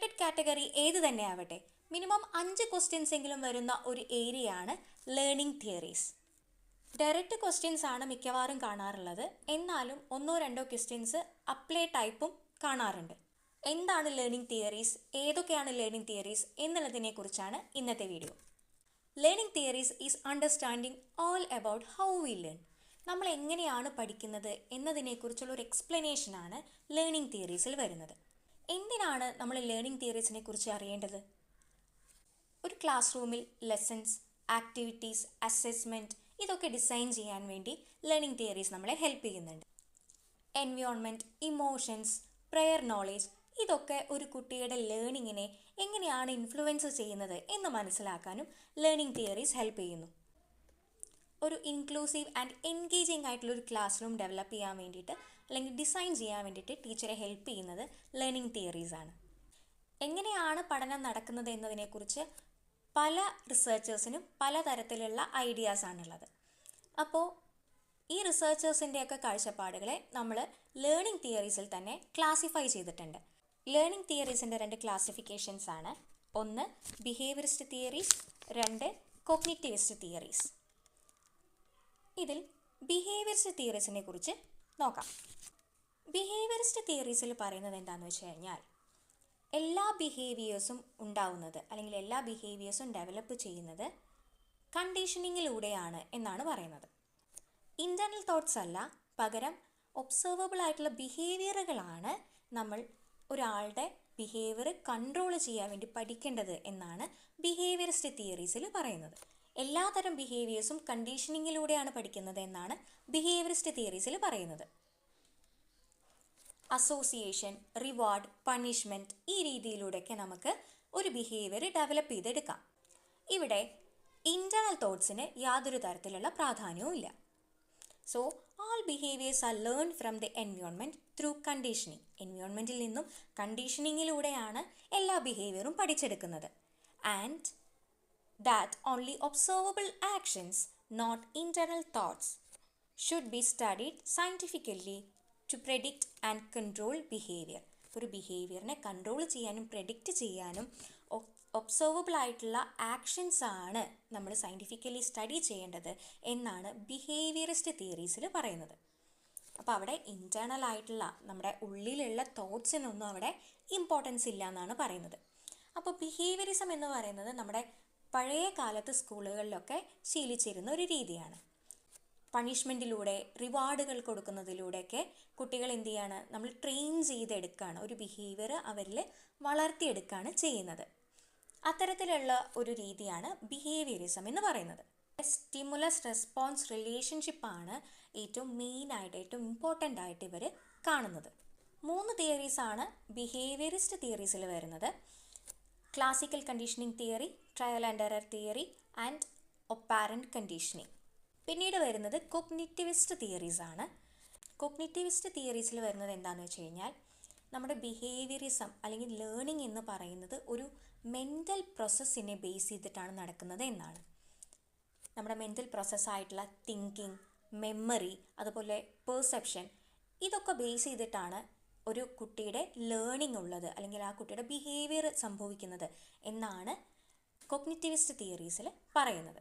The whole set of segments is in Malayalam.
റിലേറ്റഡ് കാറ്റഗറി ഏത് തന്നെ ആവട്ടെ, മിനിമം 5 ക്വസ്റ്റ്യൻസ് എങ്കിലും വരുന്ന ഒരു ഏരിയയാണ് ലേണിംഗ് തിയറീസ്. ഡയറക്റ്റ് ക്വസ്റ്റ്യൻസ് ആണ് മിക്കവാറും കാണാറുള്ളത്. എന്നാലും 1-2 ക്വസ്റ്റ്യൻസ് അപ്ലൈ ടൈപ്പും കാണാറുണ്ട്. എന്താണ് ലേണിംഗ് തിയറീസ്, ഏതൊക്കെയാണ് ലേണിംഗ് തിയറീസ് എന്നുള്ളതിനെ കുറിച്ചാണ് ഇന്നത്തെ video. Learning theories is understanding all about how we learn. നമ്മൾ എങ്ങനെയാണ് പഠിക്കുന്നത് എന്നതിനെക്കുറിച്ചുള്ള ഒരു എക്സ്പ്ലനേഷനാണ് ലേണിംഗ് തിയറീസിൽ വരുന്നത്. എന്തിനാണ് നമ്മൾ ലേണിംഗ് തിയറീസിനെ കുറിച്ച് അറിയേണ്ടത്? ഒരു ക്ലാസ് റൂമിൽ ലെസൺസ്, ആക്ടിവിറ്റീസ്, അസസ്മെൻറ്റ് ഇതൊക്കെ ഡിസൈൻ ചെയ്യാൻ വേണ്ടി ലേണിംഗ് തിയറീസ് നമ്മളെ ഹെൽപ്പ് ചെയ്യുന്നുണ്ട്. എൻവയോൺമെൻറ്റ്, ഇമോഷൻസ്, പ്രയർ നോളേജ് ഇതൊക്കെ ഒരു കുട്ടിയുടെ ലേണിങ്ങിനെ എങ്ങനെയാണ് ഇൻഫ്ലുവൻസ് ചെയ്യുന്നത് എന്ന് മനസ്സിലാക്കാനും ലേണിംഗ് തിയറീസ് ഹെൽപ്പ് ചെയ്യുന്നു. ഒരു ഇൻക്ലൂസീവ് ആൻഡ് എൻഗേജിങ് ആയിട്ടുള്ളൊരു ക്ലാസ് റൂം ഡെവലപ്പ് ചെയ്യാൻ വേണ്ടിയിട്ട് അല്ലെങ്കിൽ ഡിസൈൻ ചെയ്യാൻ വേണ്ടിയിട്ട് ടീച്ചറെ ഹെൽപ്പ് ചെയ്യുന്നത് ലേണിംഗ് തിയറീസ് ആണ്. എങ്ങനെയാണ് പഠനം നടക്കുന്നത് എന്നതിനെക്കുറിച്ച് പല റിസർച്ചേഴ്സിനും പലതരത്തിലുള്ള ഐഡിയാസ് ആണുള്ളത്. അപ്പോൾ ഈ റിസർച്ചേഴ്സിൻ്റെയൊക്കെ കാഴ്ചപ്പാടുകളെ നമ്മൾ ലേണിംഗ് തിയറീസിൽ തന്നെ ക്ലാസിഫൈ ചെയ്തിട്ടുണ്ട്. ലേണിംഗ് തിയറീസിൻ്റെ 2 ക്ലാസിഫിക്കേഷൻസ് ആണ്. 1 ബിഹേവിയറിസ്റ്റ് തിയറീസ്, 2 കോഗ്നിറ്റിവിസ്റ്റ് തിയറീസ്. ഇതിൽ ബിഹേവിയറിസ്റ്റ് തിയറീസിനെ കുറിച്ച് നോക്കാം. ബിഹേവിയറിസ്റ്റ് തിയറീസിൽ പറയുന്നത് എന്താണെന്ന് വെച്ച് കഴിഞ്ഞാൽ, എല്ലാ ബിഹേവിയേഴ്സും ഉണ്ടാവുന്നത് അല്ലെങ്കിൽ എല്ലാ ബിഹേവിയേഴ്സും ഡെവലപ്പ് ചെയ്യുന്നത് കണ്ടീഷനിങ്ങിലൂടെയാണ് എന്നാണ് പറയുന്നത്. ഇൻറ്റേർണൽ തോട്ട്സ് അല്ല, പകരം ഒബ്സർവബിൾ ആയിട്ടുള്ള ബിഹേവിയറുകളാണ് നമ്മൾ ഒരാളുടെ ബിഹേവിയർ കൺട്രോൾ ചെയ്യാൻ വേണ്ടി പഠിക്കേണ്ടത് എന്നാണ് ബിഹേവിയറിസ്റ്റ് തിയറീസിൽ പറയുന്നത്. എല്ലാതരം ബിഹേവിയേഴ്സും കണ്ടീഷനിങ്ങിലൂടെയാണ് പഠിക്കുന്നത് എന്നാണ് ബിഹേവിയറിസ്റ്റ് തിയറീസിൽ പറയുന്നത്. അസോസിയേഷൻ, റിവാർഡ്, പണിഷ്മെൻറ്റ് ഈ രീതിയിലൂടെയൊക്കെ നമുക്ക് ഒരു ബിഹേവിയർ ഡെവലപ്പ് ചെയ്തെടുക്കാം. ഇവിടെ ഇൻറ്റേർണൽ തോട്ട്സിന് യാതൊരു തരത്തിലുള്ള പ്രാധാന്യവും ഇല്ല. So all behaviors are learned from the environment through conditioning. എൻവയോൺമെൻറ്റിൽ നിന്നും കണ്ടീഷനിങ്ങിലൂടെയാണ് എല്ലാ ബിഹേവിയറും പഠിച്ചെടുക്കുന്നത്. And that only observable actions, not internal thoughts, should be studied scientifically to predict and control behavior. ഒരു ബിഹേവിയറിനെ കൺട്രോൾ ചെയ്യാനും പ്രെഡിക്റ്റ് ചെയ്യാനും ഒബ്സർവബിൾ ആയിട്ടുള്ള ആക്ഷൻസ് ആണ് നമ്മൾ സയൻറ്റിഫിക്കലി സ്റ്റഡി ചെയ്യേണ്ടത് എന്നാണ് ബിഹേവിയറിസ്റ്റ് തിയറീസിൽ പറയുന്നത്. അപ്പോൾ അവിടെ ഇൻറ്റേർണൽ ആയിട്ടുള്ള നമ്മുടെ ഉള്ളിലുള്ള തോട്ട്സിനൊന്നും അവിടെ ഇമ്പോർട്ടൻസ് ഇല്ല എന്നാണ് പറയുന്നത്. അപ്പോൾ ബിഹേവിയറിസം എന്ന് പറയുന്നത് നമ്മുടെ പഴയ കാലത്ത് സ്കൂളുകളിലൊക്കെ ശീലിച്ചിരുന്ന ഒരു രീതിയാണ്. പണിഷ്മെൻറ്റിലൂടെ, റിവാർഡുകൾ കൊടുക്കുന്നതിലൂടെയൊക്കെ കുട്ടികൾ എന്ത് ചെയ്യാണ്, നമ്മൾ ട്രെയിൻ ചെയ്തെടുക്കുകയാണ്, ഒരു ബിഹേവിയർ അവരിൽ വളർത്തിയെടുക്കുകയാണ് ചെയ്യുന്നത്. അത്തരത്തിലുള്ള ഒരു രീതിയാണ് ബിഹേവിയറിസം എന്ന് പറയുന്നത്. സ്റ്റിമുലസ് റെസ്പോൺസ് റിലേഷൻഷിപ്പാണ് ഏറ്റവും മെയിനായിട്ട്, ഏറ്റവും ഇമ്പോർട്ടൻ്റ് ആയിട്ട് ഇവർ കാണുന്നത്. 3 തിയറീസാണ് ബിഹേവിയറിസ്റ്റ് തിയറീസിൽ വരുന്നത്. Classical conditioning theory, trial and error theory and operant conditioning. പിന്നീട് വരുന്നത് കോഗ്നിറ്റിവിസ്റ്റ് തിയറീസ് ആണ്. കോഗ്നിറ്റിവിസ്റ്റ് തിയറീസിൽ വരുന്നത് എന്താണെന്ന് വെച്ച് കഴിഞ്ഞാൽ, നമ്മുടെ ബിഹേവിയറിസം അല്ലെങ്കിൽ ലേണിംഗ് എന്ന് പറയുന്നത് ഒരു മെൻ്റൽ പ്രോസസ്സിനെ ബേസ് ചെയ്തിട്ടാണ് നടക്കുന്നത് എന്നാണ്. നമ്മുടെ മെൻ്റൽ പ്രോസസ്സായിട്ടുള്ള തിങ്കിങ്, മെമ്മറി, അതുപോലെ പെർസെപ്ഷൻ ഇതൊക്കെ ബേസ് ചെയ്തിട്ടാണ് ഒരു കുട്ടിയുടെ ലേണിംഗ് ഉള്ളത് അല്ലെങ്കിൽ ആ കുട്ടിയുടെ ബിഹേവിയർ സംഭവിക്കുന്നത് എന്നാണ് കോഗ്നിറ്റിവിസ്റ്റ് തിയറീസിൽ പറയുന്നത്.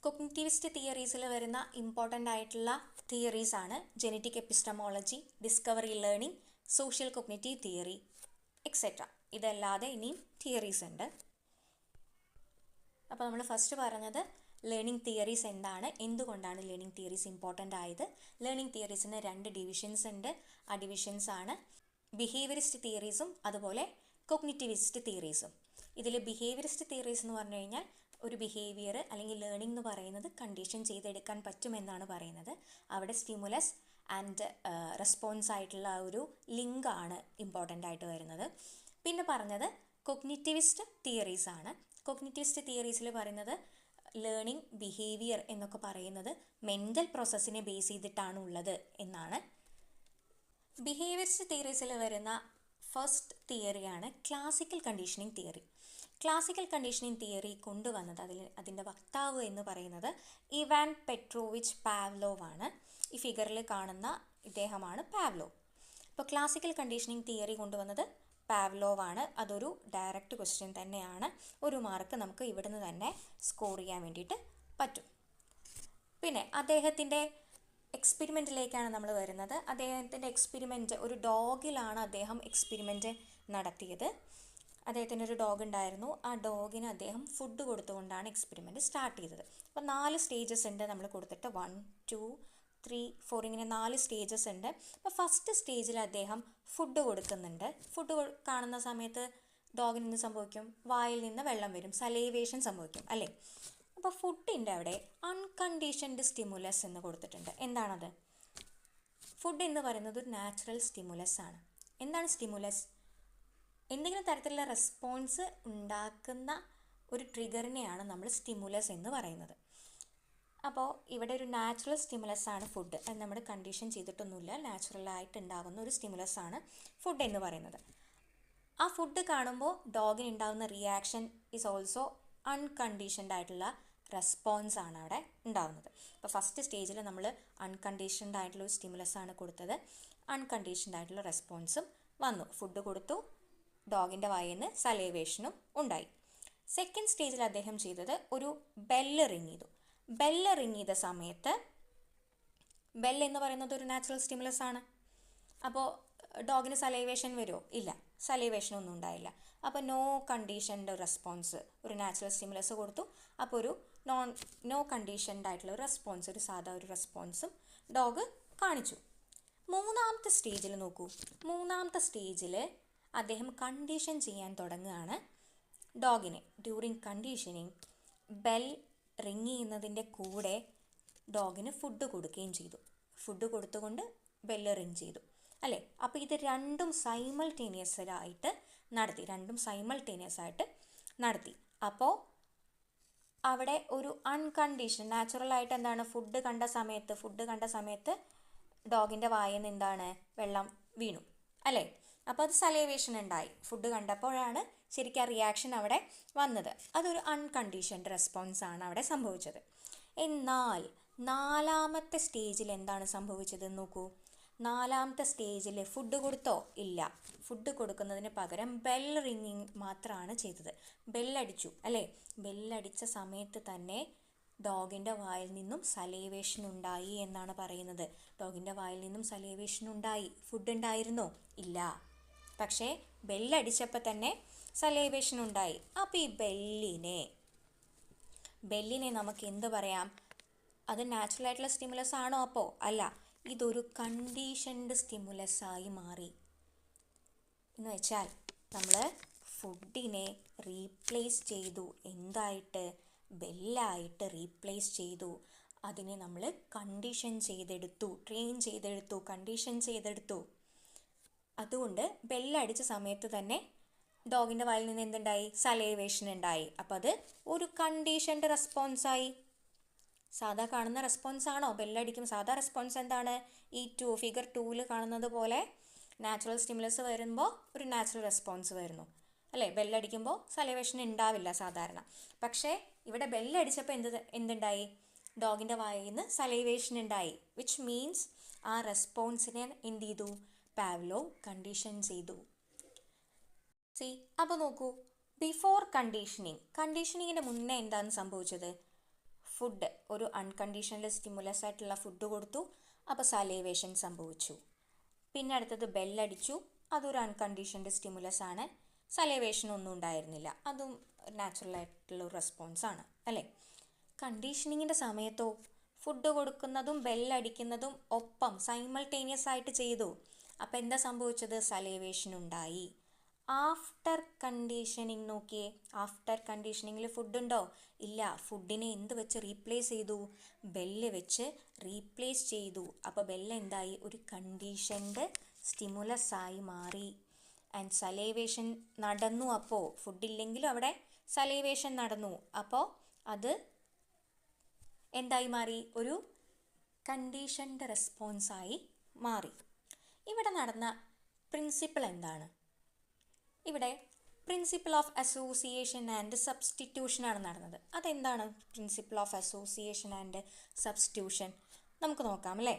കോഗ്നിറ്റിവിസ്റ്റ് തിയറീസിൽ വരുന്ന ഇമ്പോർട്ടൻ്റ് ആയിട്ടുള്ള തിയറീസാണ് genetic epistemology, discovery learning, social cognitive theory etcetera. ഇതല്ലാതെ ഇനിയും തിയറീസ് ഉണ്ട്. അപ്പോൾ നമ്മൾ ഫസ്റ്റ് പറഞ്ഞത് ലേണിംഗ് തിയറീസ് എന്താണ്, എന്തുകൊണ്ടാണ് ലേണിംഗ് തിയറീസ് ഇമ്പോർട്ടൻ്റ് ആയത്. ലേണിംഗ് തിയറീസിന് 2 ഡിവിഷൻസ് ഉണ്ട്. ആ ഡിവിഷൻസ് ആണ് ബിഹേവിയറിസ്റ്റ് തിയറീസും അതുപോലെ കോഗ്നിറ്റിവിസ്റ്റ് തിയറീസും. ഇതിൽ ബിഹേവിയറിസ്റ്റ് തിയറീസ് എന്ന് പറഞ്ഞു കഴിഞ്ഞാൽ ഒരു ബിഹേവിയർ അല്ലെങ്കിൽ ലേണിംഗ് എന്ന് പറയുന്നത് കണ്ടീഷൻ ചെയ്തെടുക്കാൻ പറ്റുമെന്നാണ് പറയുന്നത്. അവിടെ സ്റ്റിമുലസ് ആൻഡ് റെസ്പോൺസ് ആയിട്ടുള്ള ഒരു ലിങ്ക് ആണ് ഇമ്പോർട്ടൻ്റ് ആയിട്ട് വരുന്നത്. പിന്നെ പറഞ്ഞത് കോഗ്നിറ്റിവിസ്റ്റ് തിയറീസ് ആണ്. കോഗ്നിറ്റിവിസ്റ്റ് തിയറീസിൽ പറയുന്നത് ലേണിംഗ്, ബിഹേവിയർ എന്നൊക്കെ പറയുന്നത് മെൻ്റൽ പ്രോസസ്സിനെ ബേസ് ചെയ്തിട്ടാണ് ഉള്ളത് എന്നാണ്. ബിഹേവിയറിസ്റ്റ് തിയറീസിൽ വരുന്ന ഫസ്റ്റ് തിയറിയാണ് classical conditioning theory. Classical conditioning theory കൊണ്ടുവന്നത് അതിൻ്റെ വക്താവ് എന്ന് പറയുന്നത് ഇവാൻ പെട്രോവിച്ച് പാവ്ലോവ് ആണ്. ഈ ഫിഗറിൽ കാണുന്ന ഇദ്ദേഹമാണ് പാവ്ലോവ്. അപ്പോൾ ക്ലാസിക്കൽ കണ്ടീഷനിങ് തിയറി കൊണ്ടുവന്നത് പാവ്ലോവാണ്. അതൊരു ഡയറക്റ്റ് ക്വസ്റ്റ്യൻ തന്നെയാണ്. ഒരു മാർക്ക് നമുക്ക് ഇവിടുന്ന് തന്നെ സ്കോർ ചെയ്യാൻ വേണ്ടിയിട്ട് പറ്റും. പിന്നെ അദ്ദേഹത്തിൻ്റെ എക്സ്പെരിമെൻറ്റിലേക്കാണ് നമ്മൾ വരുന്നത്. അദ്ദേഹത്തിൻ്റെ എക്സ്പെരിമെൻറ്റ് ഒരു ഡോഗിലാണ് അദ്ദേഹം എക്സ്പെരിമെൻറ്റ് നടത്തിയത്. അദ്ദേഹത്തിൻ്റെ ഒരു ഡോഗ് ഉണ്ടായിരുന്നു. ആ ഡോഗിന് അദ്ദേഹം ഫുഡ് കൊടുത്തുകൊണ്ടാണ് എക്സ്പെരിമെൻറ്റ് സ്റ്റാർട്ട് ചെയ്തത്. അപ്പോൾ 4 സ്റ്റേജസ് ഉണ്ട് നമ്മൾ കൊടുത്തിട്ട് 1, 2, 3, 4 ഇങ്ങനെ 4 സ്റ്റേജസ് ഉണ്ട്. അപ്പോൾ ഫസ്റ്റ് സ്റ്റേജിൽ അദ്ദേഹം ഫുഡ് കൊടുക്കുന്നുണ്ട്. ഫുഡ് കാണുന്ന സമയത്ത് ഡോഗിന് എന്ത് സംഭവിക്കും? വായിൽ നിന്ന് വെള്ളം വരും, സലൈവേഷൻ സംഭവിക്കും അല്ലേ? അപ്പോൾ ഫുഡിൻ്റെ അവിടെ അൺകണ്ടീഷൻഡ് സ്റ്റിമുലസ് എന്ന് കൊടുത്തിട്ടുണ്ട്. എന്താണത്? ഫുഡ് എന്ന് പറയുന്നത് ഒരു നാച്ചുറൽ സ്റ്റിമുലസ് ആണ്. എന്താണ് സ്റ്റിമുലസ്? എന്തെങ്കിലും തരത്തിലുള്ള റെസ്പോൺസ് ഉണ്ടാക്കുന്ന ഒരു ട്രിഗറിനെയാണ് നമ്മൾ സ്റ്റിമുലസ് എന്ന് പറയുന്നത്. അപ്പോൾ ഇവിടെ ഒരു നാച്ചുറൽ സ്റ്റിമുലസ് ആണ് ഫുഡ്. അത് നമ്മൾ കണ്ടീഷൻ ചെയ്തിട്ടൊന്നുമില്ല, നാച്ചുറലായിട്ട് ഉണ്ടാകുന്ന ഒരു സ്റ്റിമുലസ് ആണ് ഫുഡ് എന്ന് പറയുന്നത്. ആ ഫുഡ് കാണുമ്പോൾ ഡോഗിന് ഉണ്ടാകുന്ന റിയാക്ഷൻ ഈസ് ഓൾസോ അൺകണ്ടീഷൻഡ് ആയിട്ടുള്ള റെസ്പോൺസ് ആണ് അവിടെ ഉണ്ടാകുന്നത്. അപ്പോൾ ഫസ്റ്റ് സ്റ്റേജിൽ നമ്മൾ അൺകണ്ടീഷൻഡ് ആയിട്ടുള്ള ഒരു സ്റ്റിമുലസ് ആണ് കൊടുത്തത്. അൺകണ്ടീഷൻഡ് ആയിട്ടുള്ള റെസ്പോൺസും വന്നു. ഫുഡ് കൊടുത്തു, ഡോഗിൻ്റെ വായിൽ നിന്ന് സലൈവേഷനും ഉണ്ടായി. സെക്കൻഡ് സ്റ്റേജിൽ അദ്ദേഹം ചെയ്തത് ഒരു ബെല്ല് റിങ് ചെയ്തു. ബെല്ല് റിങ് ചെയ്ത സമയത്ത്, ബെല്ല് എന്ന് പറയുന്നത് ഒരു നാച്ചുറൽ സ്റ്റിമുലസ് ആണ്. അപ്പോൾ ഡോഗിന് സലൈവേഷൻ വരുമോ? ഇല്ല, സലൈവേഷൻ ഒന്നും ഉണ്ടായില്ല. അപ്പോൾ നോ കണ്ടീഷൻഡ് റെസ്പോൺസ്, ഒരു നാച്ചുറൽ സ്റ്റിമുലസ് കൊടുത്തു. അപ്പോൾ ഒരു നോ കണ്ടീഷൻഡ് ആയിട്ടുള്ള ഒരു റെസ്പോൺസ്, ഒരു സാധാ ഒരു റെസ്പോൺസും ഡോഗ് കാണിച്ചു. മൂന്നാമത്തെ സ്റ്റേജിൽ നോക്കൂ. മൂന്നാമത്തെ സ്റ്റേജിൽ അദ്ദേഹം കണ്ടീഷൻ ചെയ്യാൻ തുടങ്ങുകയാണ് ഡോഗിനെ. ഡ്യൂറിങ് കണ്ടീഷനിങ് ബെൽ റിങ് ചെയ്യുന്നതിൻ്റെ കൂടെ ഡോഗിന് ഫുഡ് കൊടുക്കുകയും ചെയ്തു. ഫുഡ് കൊടുത്തുകൊണ്ട് ബെല്ല് റിങ് ചെയ്തു അല്ലേ? അപ്പോൾ ഇത് രണ്ടും സൈമൾട്ടേനിയസ് ആയിട്ട് നടത്തി. അപ്പോൾ അവിടെ ഒരു അൺകണ്ടീഷൻ, നാച്ചുറലായിട്ട് എന്താണ്, ഫുഡ് കണ്ട സമയത്ത് ഡോഗിൻ്റെ വായിൽ നിന്ന് എന്താണ്, വെള്ളം വീണു അല്ലേ? അപ്പോൾ അത് സലൈവേഷൻ ഉണ്ടായി. ഫുഡ് കണ്ടപ്പോഴാണ് ശരിക്കും ആ റിയാക്ഷൻ അവിടെ വന്നത്. അതൊരു അൺകണ്ടീഷൻഡ് റെസ്പോൺസ് ആണ് അവിടെ സംഭവിച്ചത്. എന്നാൽ നാലാമത്തെ സ്റ്റേജിൽ എന്താണ് സംഭവിച്ചത് നോക്കൂ. നാലാമത്തെ സ്റ്റേജിൽ ഫുഡ് കൊടുത്തോ? ഇല്ല. ഫുഡ് കൊടുക്കുന്നതിന് പകരം ബെൽ റിങ്ങിങ് മാത്രമാണ് ചെയ്തത്. ബെല്ലടിച്ചു അല്ലേ? ബെല്ലടിച്ച സമയത്ത് തന്നെ ഡോഗിൻ്റെ വായിൽ നിന്നും സലൈവേഷൻ ഉണ്ടായി എന്നാണ് പറയുന്നത്. ഡോഗിൻ്റെ വായിൽ നിന്നും സലൈവേഷൻ ഉണ്ടായി. ഫുഡ് ഉണ്ടായിരുന്നോ? ഇല്ല. പക്ഷേ ബെല്ലടിച്ചപ്പോൾ തന്നെ സലൈവേഷൻ ഉണ്ടായി. അപ്പോൾ ഈ ബെല്ലിനെ നമുക്ക് എന്ത് പറയാം? അത് നാച്ചുറൽ ആയിട്ടുള്ള സ്റ്റിമുലസ് ആണോ? അപ്പോൾ അല്ല, ഇതൊരു കണ്ടീഷൻഡ് സ്റ്റിമുലസ് ആയി മാറി. എന്ന് വെച്ചാൽ നമ്മൾ ഫുഡിനെ റീപ്ലേസ് ചെയ്തു. എന്തായിട്ട്? ബെല്ലായിട്ട് റീപ്ലേസ് ചെയ്തു. അതിനെ നമ്മൾ കണ്ടീഷൻ ചെയ്തെടുത്തു, ട്രെയിൻ ചെയ്തെടുത്തു, കണ്ടീഷൻ ചെയ്തെടുത്തു. അതുകൊണ്ട് ബെല്ലടിച്ച സമയത്ത് തന്നെ ഡോഗിൻ്റെ വായിൽ നിന്ന് എന്തുണ്ടായി? സലൈവേഷൻ ഉണ്ടായി. അപ്പോൾ അത് ഒരു കണ്ടീഷൻഡ് റെസ്പോൺസായി. സാധാ കാണുന്ന റെസ്പോൺസ് ആണോ? ബെല്ലടിക്കും. സാധാ റെസ്പോൺസ് എന്താണ്? ഈ ഫിഗർ 2 കാണുന്നത് പോലെ നാച്ചുറൽ സ്റ്റിമുലസ് വരുമ്പോൾ ഒരു നാച്ചുറൽ റെസ്പോൺസ് വരുന്നു അല്ലേ? ബെല്ലടിക്കുമ്പോൾ സലൈവേഷൻ ഉണ്ടാവില്ല സാധാരണ. പക്ഷേ ഇവിടെ ബെല്ലടിച്ചപ്പോൾ എന്തുണ്ടായി? ഡോഗിൻ്റെ വായിൽ നിന്ന് സലൈവേഷൻ ഉണ്ടായി. വിച്ച് മീൻസ് ആ റെസ്പോൺസിനെ എന്ത് ചെയ്തു? പാവ്ലോ കണ്ടീഷൻ ചെയ്തു. അപ്പോൾ നോക്കൂ, ബിഫോർ കണ്ടീഷനിങ്ങിന് മുന്നേ എന്താണ് സംഭവിച്ചത്? ഫുഡ്, ഒരു അൺകണ്ടീഷണൽ സ്റ്റിമുലസ് ആയിട്ടുള്ള ഫുഡ് കൊടുത്തു. അപ്പോൾ സലൈവേഷൻ സംഭവിച്ചു. പിന്നെ അടുത്തത് ബെല്ലടിച്ചു. അതൊരു അൺകണ്ടീഷൻഡ് സ്റ്റിമുലസ് ആണ്. സലൈവേഷൻ ഒന്നും ഉണ്ടായിരുന്നില്ല. അതും നാച്ചുറൽ ആയിട്ടുള്ള ഒരു റെസ്പോൺസ് ആണ് അല്ലേ? കണ്ടീഷനിങ്ങിൻ്റെ സമയത്തോ ഫുഡ് കൊടുക്കുന്നതും ബെല്ലടിക്കുന്നതും ഒപ്പം സൈമൾട്ടേനിയസ് ആയിട്ട് ചെയ്തു. അപ്പോൾ എന്താ സംഭവിച്ചത്? സലൈവേഷൻ ഉണ്ടായി. ആഫ്റ്റർ കണ്ടീഷനിങ് നോക്കിയേ. ആഫ്റ്റർ കണ്ടീഷനിങ്ങിൽ ഫുഡ് ഉണ്ടോ? ഇല്ല. ഫുഡിനെ എന്ത് വെച്ച് റീപ്ലേസ് ചെയ്തു? ബെല്ല് വെച്ച് റീപ്ലേസ് ചെയ്തു. അപ്പോൾ ബെല്ല് എന്തായി? ഒരു കണ്ടീഷൻഡ് സ്റ്റിമുലസ് ആയി മാറി. ആൻഡ് സലൈവേഷൻ നടന്നു. അപ്പോൾ ഫുഡില്ലെങ്കിലും അവിടെ സലൈവേഷൻ നടന്നു. അപ്പോൾ അത് എന്തായി മാറി? ഒരു കണ്ടീഷൻഡ് റെസ്പോൺസായി മാറി. ഇവിടെ നടന്ന പ്രിൻസിപ്പിൾ എന്താണ്? ഇവിടെ principle of association and substitution ആണ് നടന്നത്. അതെന്താണ് principle of association and substitution? നമുക്ക് നോക്കാം അല്ലേ?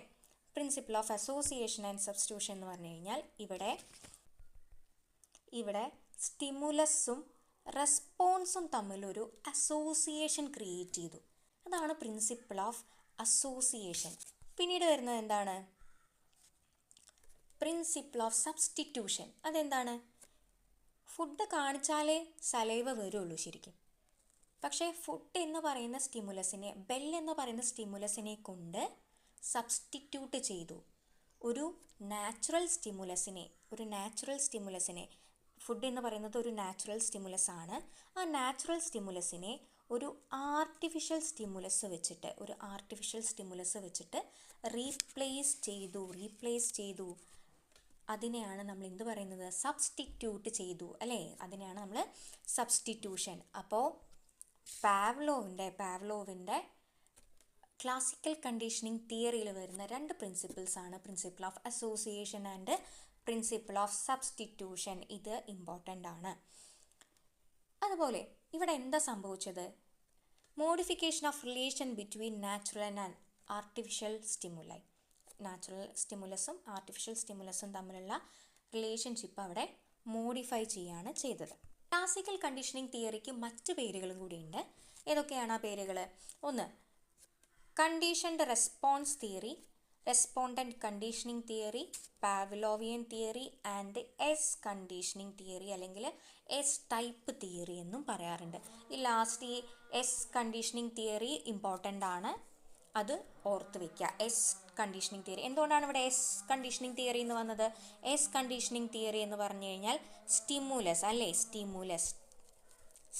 Principle of association and substitution എന്ന് പറഞ്ഞു കഴിഞ്ഞാൽ ഇവിടെ ഇവിടെ സ്റ്റിമുലസും റെസ്പോൺസും തമ്മിലൊരു അസോസിയേഷൻ ക്രിയേറ്റ് ചെയ്തു. അതാണ് പ്രിൻസിപ്പിൾ ഓഫ് അസോസിയേഷൻ. പിന്നീട് വരുന്നത് എന്താണ്? Principle of substitution. അതെന്താണ്? ഫുഡ് കാണിച്ചാലേ സലൈവ വരുള്ളൂ ശരിക്കും. പക്ഷേ ഫുഡ് എന്ന് പറയുന്ന സ്റ്റിമുലസിനെ, ബെൽ എന്ന് പറയുന്ന സ്റ്റിമുലസിനെ കൊണ്ട് സബ്സ്റ്റിറ്റ്യൂട്ട് ചെയ്തു. ഒരു നാച്ചുറൽ സ്റ്റിമുലസിനെ ഫുഡ് എന്ന് പറയുന്നത് ഒരു നാച്ചുറൽ സ്റ്റിമുലസ് ആണ്. ആ നാച്ചുറൽ സ്റ്റിമുലസിനെ ഒരു ആർട്ടിഫിഷ്യൽ സ്റ്റിമുലസ് വെച്ചിട്ട് റീപ്ലേസ് ചെയ്തു. അതിനെയാണ് നമ്മൾ എന്ത് പറയുന്നത്? സബ്സ്റ്റിറ്റ്യൂട്ട് ചെയ്തു അല്ലേ? അതിനെയാണ് നമ്മൾ സബ്സ്റ്റിറ്റ്യൂഷൻ. അപ്പോൾ പാവ്ലോവിൻ്റെ ക്ലാസിക്കൽ കണ്ടീഷനിങ് തിയറിയിൽ വരുന്ന രണ്ട് പ്രിൻസിപ്പിൾസ് ആണ് principle of association and principle of substitution. ഇത് ഇമ്പോർട്ടൻ്റ് ആണ്. അതുപോലെ ഇവിടെ എന്താ സംഭവിച്ചത്? Modification of relation between natural and artificial stimuli. Natural സ്റ്റിമുലസും ആർട്ടിഫിഷ്യൽ സ്റ്റിമുലസും തമ്മിലുള്ള റിലേഷൻഷിപ്പ് അവിടെ മോഡിഫൈ ചെയ്യുകയാണ് ചെയ്തത്. ക്ലാസിക്കൽ കണ്ടീഷനിങ് തിയറിക്ക് മറ്റ് പേരുകളും കൂടിയുണ്ട്. ഏതൊക്കെയാണ് ആ പേരുകൾ? ഒന്ന്, conditioned response theory, respondent conditioning theory, Pavlovian theory and S conditioning theory, അല്ലെങ്കിൽ എസ് ടൈപ്പ് തിയറി എന്നും പറയാറുണ്ട്. ഈ ലാസ്റ്റ് ഈ എസ് കണ്ടീഷനിങ് തിയറി ഇമ്പോർട്ടൻ്റ് ആണ്, അത് ഓർത്ത് വയ്ക്കുക. S conditioning theory. എന്തുകൊണ്ടാണ് ഇവിടെ എസ് കണ്ടീഷനിങ് തിയറി എന്ന് വന്നത്? എസ് കണ്ടീഷനിങ് തിയറി എന്ന് പറഞ്ഞു കഴിഞ്ഞാൽ സ്റ്റിമുലസ് അല്ലേ?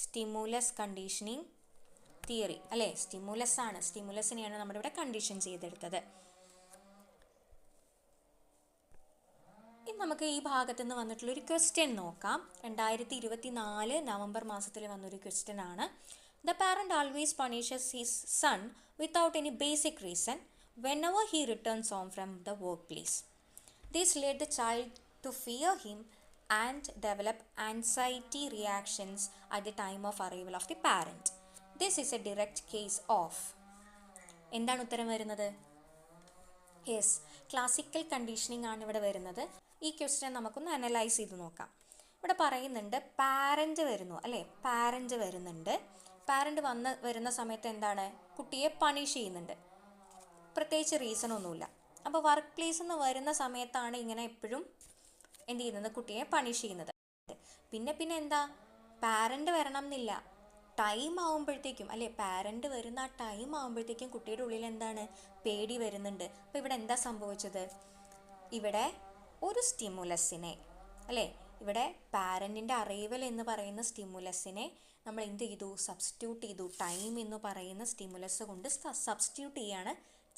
സ്റ്റിമുലസ് കണ്ടീഷനിങ് തിയറി അല്ലേ? സ്റ്റിമുലസ് ആണ്. സ്റ്റിമുലസിനെയാണ് നമ്മുടെ ഇവിടെ കണ്ടീഷൻ ചെയ്തെടുത്തത്. ഇനി നമുക്ക് ഈ ഭാഗത്ത് നിന്ന് വന്നിട്ടുള്ളൊരു ക്വസ്റ്റ്യൻ നോക്കാം. 2024 നവംബർ മാസത്തിൽ വന്നൊരു ക്വസ്റ്റ്യൻ ആണ്. The parent always punishes his son without any basic reason whenever he returns home from the workplace. This led the child to fear him and develop anxiety reactions at the time of arrival of the parent. This is a direct case of. എന്താണ് ഉത്തരം വരുന്നത്? യെസ്, ക്ലാസിക്കൽ കണ്ടീഷനിങ് ആണ് ഇവിടെ വരുന്നത്. ഈ ക്വസ്റ്റ്യൻ നമുക്കൊന്ന് അനലൈസ് ചെയ്ത് നോക്കാം. ഇവിടെ പറയുന്നുണ്ട് പാരൻ്റ് വരുന്നു അല്ലേ? പാരൻ്റ് വരുന്ന സമയത്ത് എന്താണ്? കുട്ടിയെ പണിഷ് ചെയ്യുന്നുണ്ട്. പ്രത്യേകിച്ച് റീസൺ ഒന്നുമില്ല. അപ്പോൾ വർക്ക് പ്ലേസിൽ നിന്ന് വരുന്ന സമയത്താണ് ഇങ്ങനെ എപ്പോഴും എന്ത് ചെയ്യുന്നത്? കുട്ടിയെ പണിഷ് ചെയ്യുന്നത്. പിന്നെ എന്താ? പാരൻ്റ് വരണം എന്നില്ല, ടൈം ആകുമ്പോഴത്തേക്കും അല്ലേ? പാരൻ്റ് വരുന്ന ആ ടൈം ആകുമ്പോഴത്തേക്കും കുട്ടിയുടെ ഉള്ളിൽ എന്താണ്? പേടി വരുന്നുണ്ട്. അപ്പോൾ ഇവിടെ എന്താ സംഭവിച്ചത്? ഇവിടെ ഒരു സ്റ്റിമുലസിനെ അല്ലേ, ഇവിടെ പാരൻറ്റിൻ്റെ അറൈവൽ എന്ന് പറയുന്ന സ്റ്റിമുലസിനെ നമ്മൾ എന്ത് ചെയ്തു? സബ്സ്റ്റിറ്റ്യൂട്ട് ചെയ്തു. ടൈം എന്ന് പറയുന്ന സ്റ്റിമുലസ് കൊണ്ട് സബ്സ്റ്റിറ്റ്യൂട്ട് ചെയ്യാണ്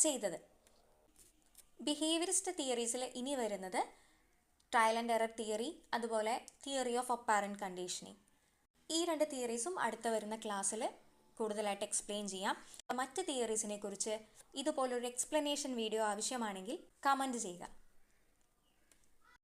ചെയ്തത്. ബിഹേവിയറിസ്റ്റ് തിയറീസിൽ ഇനി വരുന്നത് ട്രയൽ ആൻഡ് എറർ തിയറി, അതുപോലെ തിയറി ഓഫ് അപ്പാരൻറ്റ് കണ്ടീഷനിങ്. ഈ രണ്ട് തിയറീസും അടുത്ത വരുന്ന ക്ലാസ്സിൽ കൂടുതലായിട്ട് എക്സ്പ്ലെയിൻ ചെയ്യാം. മറ്റ് തിയറീസിനെ കുറിച്ച് ഇതുപോലൊരു എക്സ്പ്ലനേഷൻ വീഡിയോ ആവശ്യമാണെങ്കിൽ കമൻറ്റ് ചെയ്യുക.